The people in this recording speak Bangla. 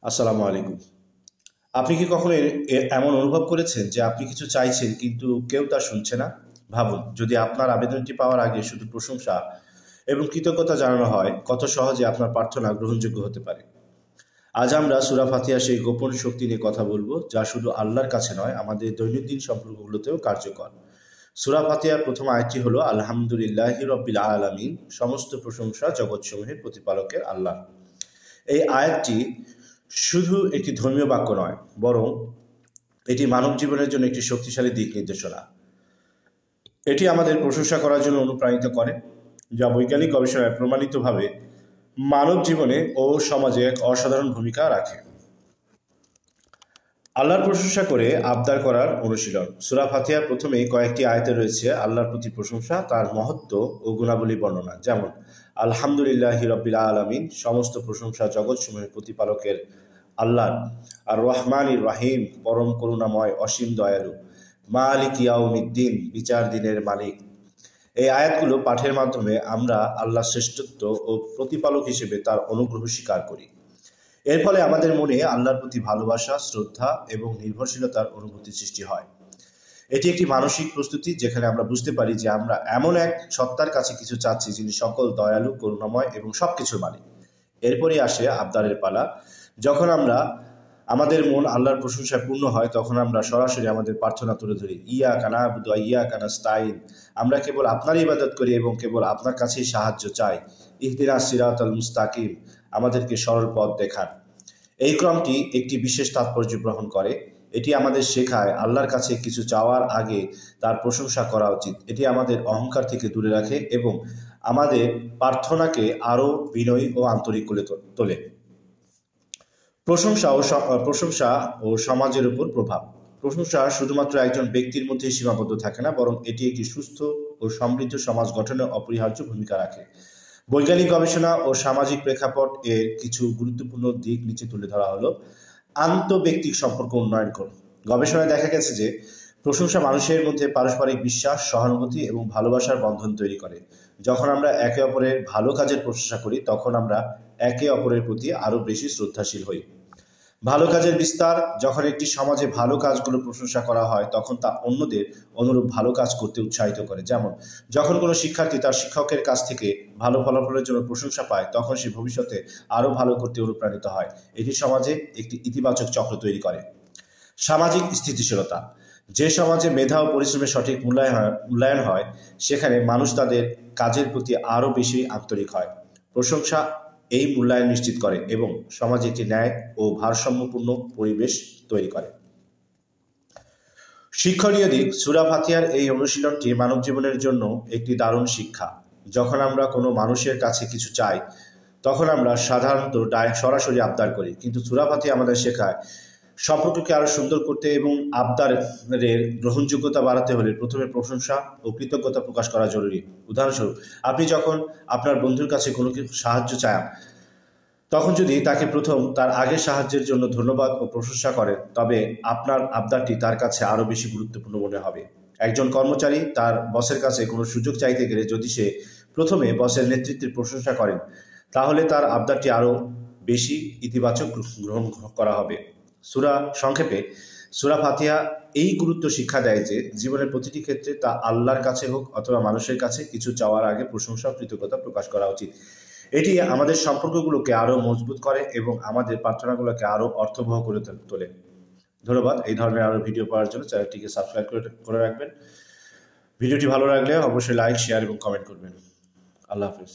আসসালামু আলাইকুম। আপনি কি কখনো এমন অনুভব করেছেন যে আপনি কিছু চাইছেন কিন্তু কেউ তা শুনছে না? ভাবুন, যদি আপনার আবেদনটি পাওয়ার আগে শুধু প্রশংসা এবং কৃতজ্ঞতা জানানো হয়, কত সহজে আপনার প্রার্থনা গ্রহণযোগ্য হতে পারে। আজ আমরা সূরা ফাতিহার সেই গোপন শক্তি নিয়ে কথা বলবো, যা শুধু আল্লাহর কাছে নয়, আমাদের দৈনন্দিন সম্পর্কগুলোতেও কার্যকর। সূরা ফাতিহার প্রথম আয়াতটি হলো আলহামদুলিল্লাহি রাব্বিল আলামিন, সমস্ত প্রশংসা জগৎসমূহের প্রতিপালকের আল্লাহ। এই আয়াতটি শুধু একটি ধর্মীয় বাক্য নয়, বরং এটি মানব জীবনের জন্য একটি শক্তিশালী দিক নির্দেশনা। এটি আমাদের প্রশংসা করার জন্য অনুপ্রাণিত করে, যা বৈজ্ঞানিক গবেষণায় প্রমাণিতভাবে মানব জীবনে ও সমাজে এক অসাধারণ ভূমিকা রাখে। আল্লাহর প্রশংসা করে আবদার করার অনুশীলন। সূরা ফাতিহার প্রথমেই কয়েকটি আয়াতে রয়েছে আল্লাহর প্রতি প্রশংসা, তার মহত্ব ও গুণাবলী বর্ণনা। যেমন আলহামদুলিল্লাহি রাব্বিল আলামিন, সমস্ত প্রশংসা জগৎসমূহের প্রতিপালকের আল্লাহর। আর রহমানির রহিম, পরম করুণাময় অসীম দয়ালু। মালিক ইয়াউমিদ্দিন, বিচার দিনের মালিক। এই আয়াতগুলো পাঠের মাধ্যমে আমরা আল্লাহর শ্রেষ্ঠত্ব ও প্রতিপালক হিসেবে তার অনুগ্রহ স্বীকার করি। এর ফলে আমাদের মনে আল্লাহর প্রতি ভালোবাসা, শ্রদ্ধা এবং নির্ভরশীলতার অনুভূতি সৃষ্টি হয়। এটি একটি মানসিক প্রস্তুতি, যেখানে আমরা বুঝতে পারি যে আমরা এমন এক সত্তার কাছে কিছু চাচ্ছি যিনি সকল দয়ালু, করুণাময় এবং সবকিছুর মালিক। এরপরই আসে আবদারের পালা। যখন আমাদের মন আল্লাহর প্রশংসায় পূর্ণ হয়, তখন আমরা সরাসরি আমাদের প্রার্থনা তুলে ধরি। ইয়াকা না'বুদু ওয়া ইয়াকা নাস্তাঈন, আমরা কেবল আপনারই ইবাদত করি এবং কেবল আপনার কাছেই সাহায্য চাই। ইহদিনাস সিরাতাল মুস্তাকিম, আমাদেরকে সরল পথ দেখান। এই ক্রমটি একটি বিশেষ তাৎপর্য গ্রহণ করে। এটি আমাদের শেখায় আল্লাহর কাছে কিছু চাওয়ার আগে তার প্রশংসা করা উচিত। এটি আমাদের অহংকার থেকে দূরে রাখে এবং আমাদের প্রার্থনাকে আরও বিনয়ী ও আন্তরিক করে তোলে। প্রশংসা ও সমাজের উপর প্রভাব। প্রশংসা শুধুমাত্র একজন ব্যক্তির মধ্যে সীমাবদ্ধ থাকে না, বরং এটি একটি সুস্থ ও সমৃদ্ধ সমাজ গঠনে অপরিহার্য ভূমিকা রাখে। বৈজ্ঞানিক গবেষণা ও সামাজিক প্রেক্ষাপট এর কিছু গুরুত্বপূর্ণ দিক নিচে তুলে ধরা হলো। আন্তঃব্যক্তিক সম্পর্ক উন্নয়ন করুন। গবেষণায় দেখা গেছে যে প্রশংসা মানুষের মধ্যে পারস্পরিক বিশ্বাস, সহানুভূতি এবং ভালোবাসার বন্ধন তৈরি করে। যখন আমরা একে অপরের ভালো কাজের প্রশংসা করি, তখন আমরা একে অপরের প্রতি আরও বেশি শ্রদ্ধাশীল হই। ভালো কাজের বিস্তার। যখন একটি সমাজে ভালো কাজগুলো প্রশংসা করা হয়, তখন তা অন্যদের অনুরূপ ভালো কাজ করতে উৎসাহিত করে। যেমন যখন কোনো শিক্ষার্থী তার শিক্ষকের কাছ থেকে ভালো ফলাফলের জন্য প্রশংসা পায়, তখন সে ভবিষ্যতে আরও ভালো করতে অনুপ্রাণিত হয়। এটি সমাজে একটি ইতিবাচক চক্র তৈরি করে। সামাজিক স্থিতিশীলতা। যে সমাজে মেধা ও পরিশ্রমের সঠিক মূল্যায়ন হয়, সেখানে মানুষ তাদের কাজের প্রতি আরও বেশি আন্তরিক হয়। প্রশংসা এই মূল্যায়ন নিশ্চিত করে এবং সমাজে একটি ন্যায় ও ভারসাম্যপূর্ণ পরিবেশ তৈরি করে। শিক্ষণীয় দিক। সূরা ফাতিহার এই অনুশীলনটি মানব জীবনের জন্য একটি দারুণ শিক্ষা। যখন আমরা কোনো মানুষের কাছে কিছু চাই, তখন আমরা সাধারণত সরাসরি আবদার করি, কিন্তু সূরা ফাতিহা আমাদের শেখায় সম্পর্ককে আরো সুন্দর করতে এবং আবদারের গ্রহণযোগ্যতা বাড়াতে হলে প্রথমে প্রশংসা ও কৃতজ্ঞতা প্রকাশ করা জরুরি। উদাহরণস্বরূপ, আপনি যখন আপনার বন্ধুর কাছে কোনো কিছু সাহায্য চান, তখন যদি তাকে প্রথম তার আগের সাহায্যের জন্য ধন্যবাদ ও প্রশংসা করেন, তবে আপনার আবদারটি তার কাছে আরও বেশি গুরুত্বপূর্ণ মনে হবে। একজন কর্মচারী তার বসের কাছে কোনো সুযোগ চাইতে গেলে যদি সে প্রথমে বসের নেতৃত্বের প্রশংসা করেন, তাহলে তার আবদারটি আরও বেশি ইতিবাচক গ্রহণ করা হবে। সংক্ষেপে, সূরা ফাতিহা এই গুরুত্ব শিক্ষা দেয় যে জীবনের প্রতিটি ক্ষেত্রে, তা আল্লাহর কাছে হোক অথবা মানুষের কাছে, কিছু চাওয়ার আগে প্রশংসা ও কৃতজ্ঞতা প্রকাশ করা উচিত। এটি আমাদের সম্পর্কগুলোকে আরও মজবুত করে এবং আমাদের প্রার্থনাগুলোকে আরও অর্থবহ করে তোলে। ধন্যবাদ। এই ধরনের আরও ভিডিও পাওয়ার জন্য চ্যানেলটিকে সাবস্ক্রাইব করে রাখবেন। ভিডিওটি ভালো লাগলে অবশ্যই লাইক, শেয়ার এবং কমেন্ট করবেন। আল্লাহ হাফিজ।